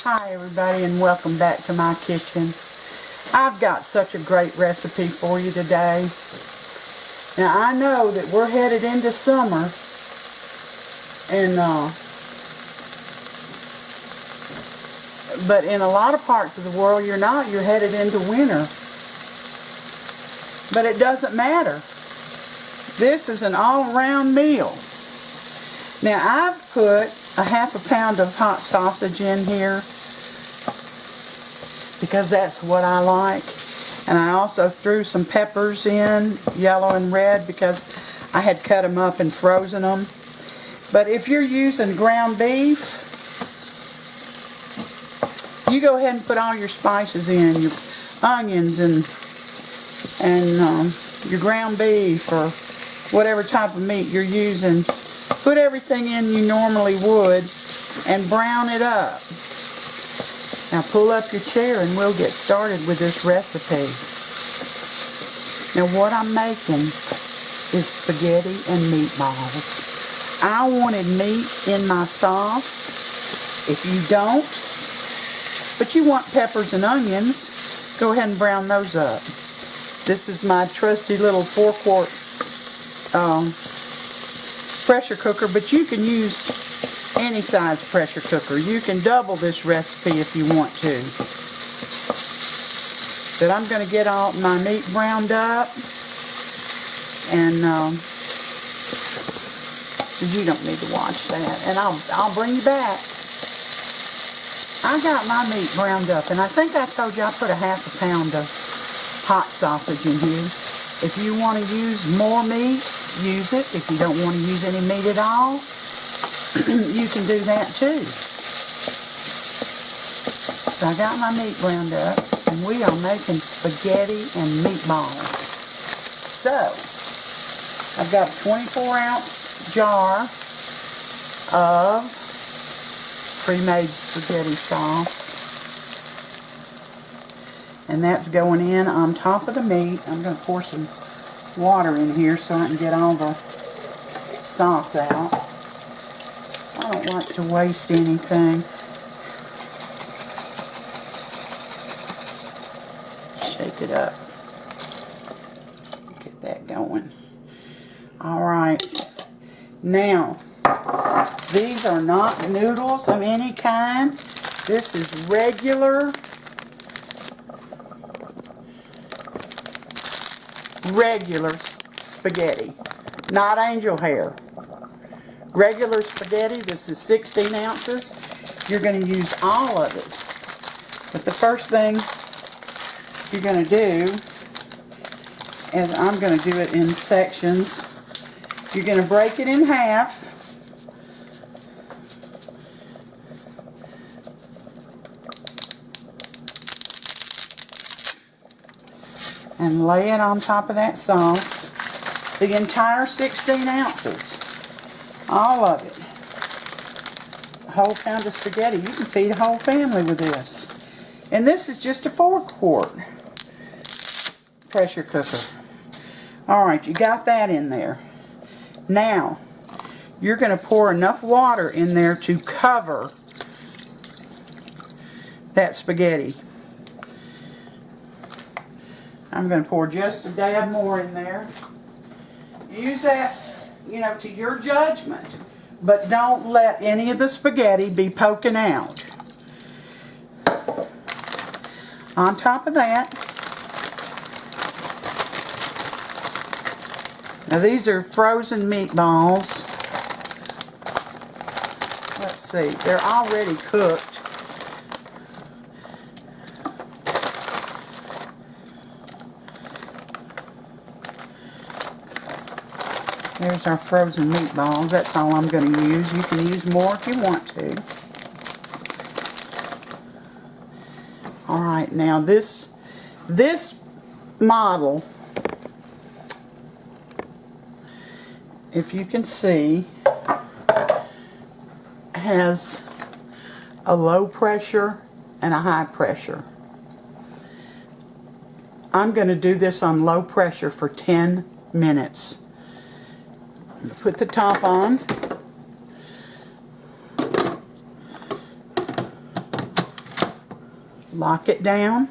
Hi everybody, and welcome back to my kitchen. I've got such a great recipe for you today. Now I know that we're headed into summer, and but in a lot of parts of the world you're not. You're headed into winter. But it doesn't matter. This is an all-around meal. Now I've put a ½ pound of hot sausage in here because that's what I like. And I also threw some peppers in, yellow and red, because I had cut them up and frozen them. But if you're using ground beef, you go ahead and put all your spices in, your onions and your ground beef or whatever type of meat you're using. Put everything in you normally would and brown it up. Now pull up your chair and we'll get started with this recipe. Now what I'm making is spaghetti and meatballs. I wanted meat in my sauce. If you don't, but you want peppers and onions, go ahead and brown those up. This is my trusty little 4-quart pressure cooker, but you can use any size pressure cooker. You can double this recipe if you want to. But I'm going to get all my meat browned up, and you don't need to watch that, and I'll bring you back. I got my meat browned up, and I think I told you I put a ½ pound of hot sausage in here. If you want to use more meat, use it. If you don't want to use any meat at all, you can do that too. So I got my meat browned up, and we are making spaghetti and meatballs. So I've got a 24-ounce jar of pre-made spaghetti sauce. And that's going in on top of the meat. I'm going to pour some water in here so I can get all the sauce out. I don't like to waste anything. Shake it up. Get that going. Alright. Now, these are not noodles of any kind. This is regular spaghetti, not angel hair. Regular spaghetti. This is 16 ounces. You're going to use all of it. But the first thing you're going to do is, I'm going to do it in sections. You're going to break it in half. And lay it on top of that sauce. The entire 16 ounces. All of it. A whole pound of spaghetti. You can feed a whole family with this. And this is just a 4-quart pressure cooker. Alright, you got that in there. Now, you're going to pour enough water in there to cover that spaghetti. I'm going to pour just a dab more in there. Use that, to your judgment. But don't let any of the spaghetti be poking out. On top of that, now these are frozen meatballs. Let's see, they're already cooked. There's our frozen meatballs. That's all I'm going to use. You can use more if you want to. Alright, now this model, if you can see, has a low pressure and a high pressure. I'm going to do this on low pressure for 10 minutes. Put the top on. Lock it down.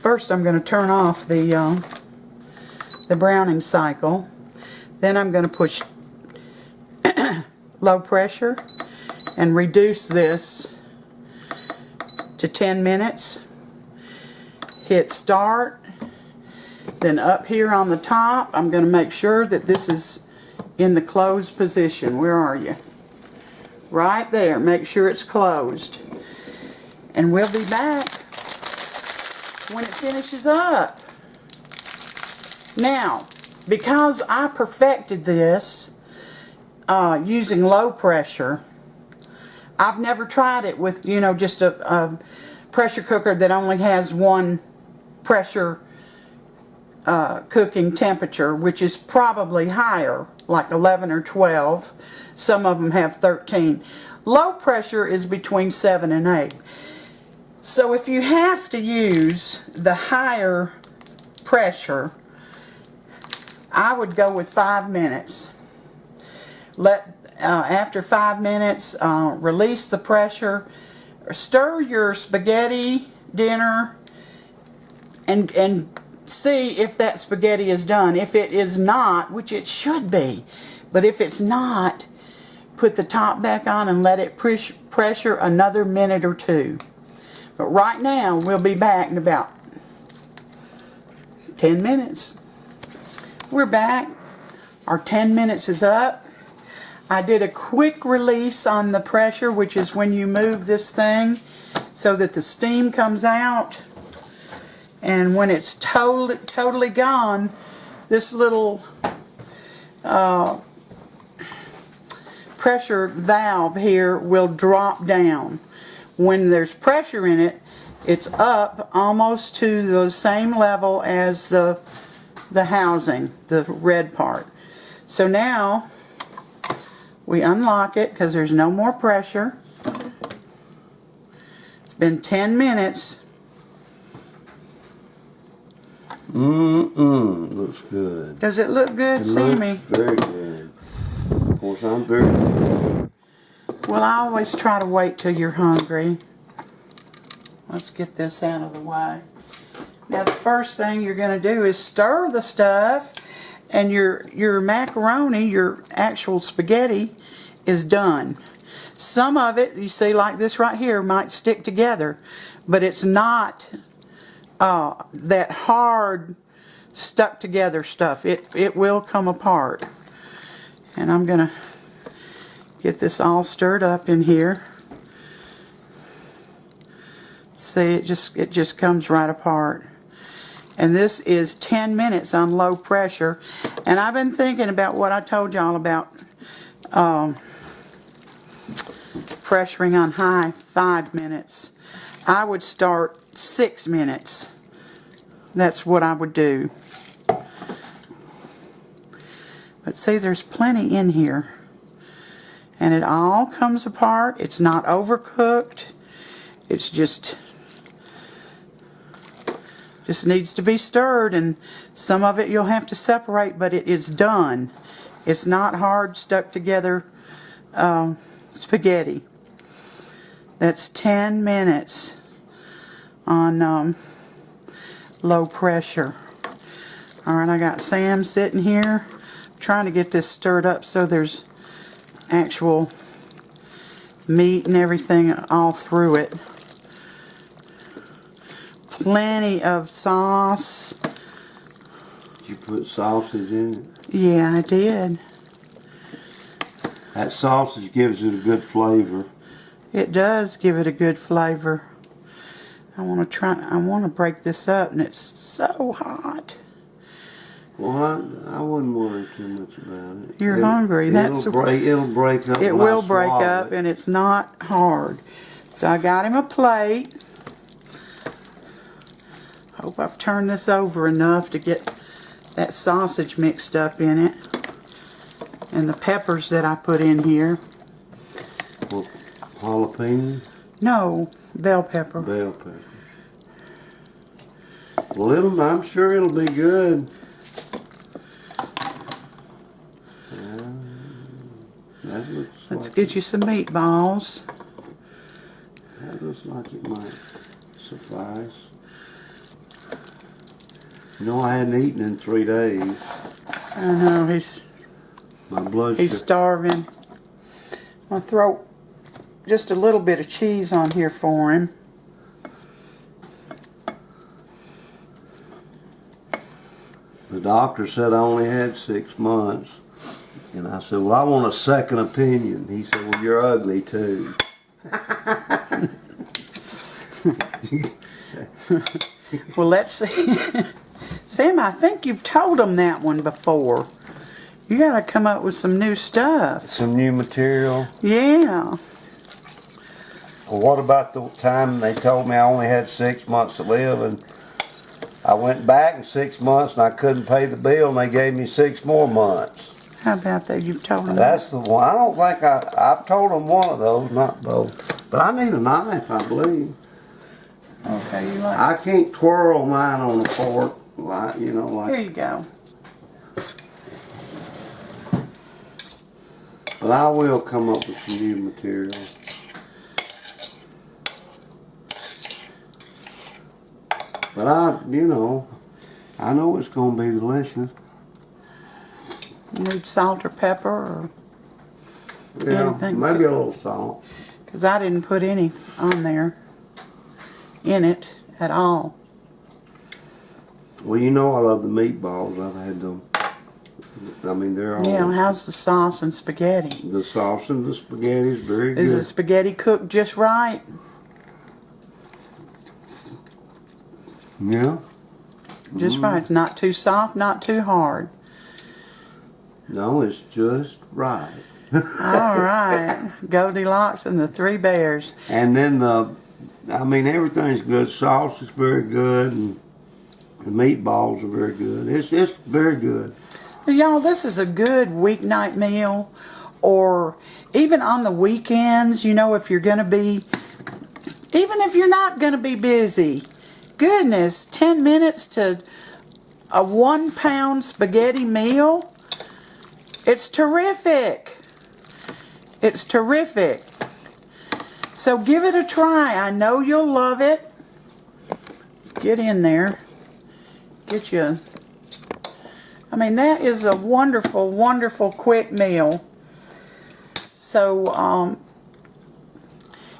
First I'm going to turn off the browning cycle. Then I'm going to push low pressure and reduce this to 10 minutes. Hit start. Then up here on the top, I'm going to make sure that this is in the closed position. Where are you? Right there. Make sure it's closed. And we'll be back when it finishes up. Now, because I perfected this using low pressure, I've never tried it with, you know, just a pressure cooker that only has one pressure cooking temperature, which is probably higher, like 11 or 12. Some of them have 13. Low pressure is between 7 and 8. So if you have to use the higher pressure, I would go with 5 minutes. After 5 minutes, release the pressure. Stir your spaghetti dinner and see if that spaghetti is done. If it is not, which it should be, but if it's not, put the top back on and let it pressure another minute or two. But right now, we'll be back in about 10 minutes. We're back. Our 10 minutes is up. I did a quick release on the pressure, which is when you move this thing so that the steam comes out. And when it's totally gone, this little pressure valve here will drop down. When there's pressure in it, it's up almost to the same level as the housing, the red part. So now we unlock it because there's no more pressure. It's been 10 minutes. Looks good. Does it look good, Sammy? Looks very good. Of course, I'm very good. Well, I always try to wait till you're hungry. Let's get this out of the way. Now, the first thing you're going to do is stir the stuff, and your macaroni, your actual spaghetti, is done. Some of it, you see, like this right here, might stick together, but it's not that hard stuck together stuff. It will come apart. And I'm going to get this all stirred up in here. See, it just comes right apart. And this is 10 minutes on low pressure. And I've been thinking about what I told y'all about pressuring on high 5 minutes. I would start 6 minutes. That's what I would do. But see, there's plenty in here. And it all comes apart. It's not overcooked. It's just needs to be stirred, and some of it you'll have to separate, but it is done. It's not hard stuck together spaghetti. That's 10 minutes on low pressure. Alright, I got Sam sitting here trying to get this stirred up so there's actual meat and everything all through it. Plenty of sauce. Did you put sausage in it? Yeah, I did. That sausage gives it a good flavor. It does give it a good flavor. I want to break this up, and it's so hot. Well, I wouldn't worry too much about it. You're hungry. It'll break up. It will break up, and it's not hard. So I got him a plate. Hope I've turned this over enough to get that sausage mixed up in it. And the peppers that I put in here. Well, jalapeno? No, bell pepper. Bell pepper. Well, I'm sure it'll be good. Let's get you some meatballs. like it might suffice. You know, I hadn't eaten in 3 days. I know, My blood he's sugar. starving. I'll throw just a little bit of cheese on here for him. The doctor said I only had 6 months. And I said, well, I want a second opinion. He said, well, you're ugly too. Well, let's see. Sam, I think you've told him that one before. You gotta come up with some new stuff. Some new material. Yeah. Well, what about the time they told me I only had 6 months to live, and I went back in 6 months and I couldn't pay the bill, and they gave me 6 more months. How about that? You've told him That's the one. I don't think I've told them one of those, not both. But I need a knife, I believe. Okay, you like. I can't twirl mine on the fork, like, you know, like. Here you go. But I will come up with some new material. But I know it's going to be delicious. You need salt or pepper or Yeah, anything? maybe a little salt. Because I didn't put any on there in it at all. Well, you know I love the meatballs. I've had them. I mean, they're all. Yeah, how's the sauce and spaghetti? The sauce and the spaghetti is very good. Is the spaghetti cooked just right? Yeah. Just right. It's not too soft, not too hard. No, it's just right. All right. Goldilocks and the Three Bears. And then everything's good. Sauce is very good, and the meatballs are very good. It's very good. Y'all, this is a good weeknight meal, or even on the weekends, you know, if you're going to be, even if you're not going to be busy. Goodness, 10 minutes to a 1 pound spaghetti meal. It's terrific. It's terrific. So give it a try. I know you'll love it. Get in there. Get you. I mean, that is a wonderful, wonderful quick meal. So,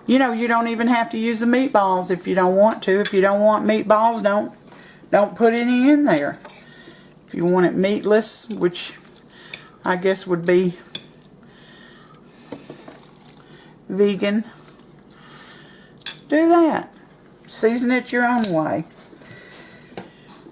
you know, you don't even have to use the meatballs if you don't want to. If you don't want meatballs, don't put any in there. If you want it meatless, which I guess would be vegan, do that. Season it your own way.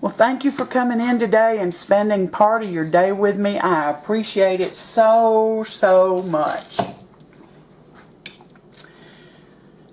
Well, thank you for coming in today and spending part of your day with me. I appreciate it so, so much.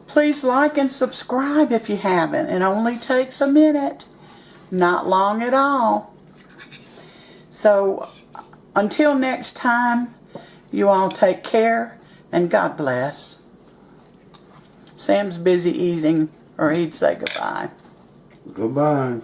Please like and subscribe if you haven't. It only takes a minute. Not long at all. So, until next time, you all take care and God bless. Sam's busy eating, or he'd say goodbye. Goodbye.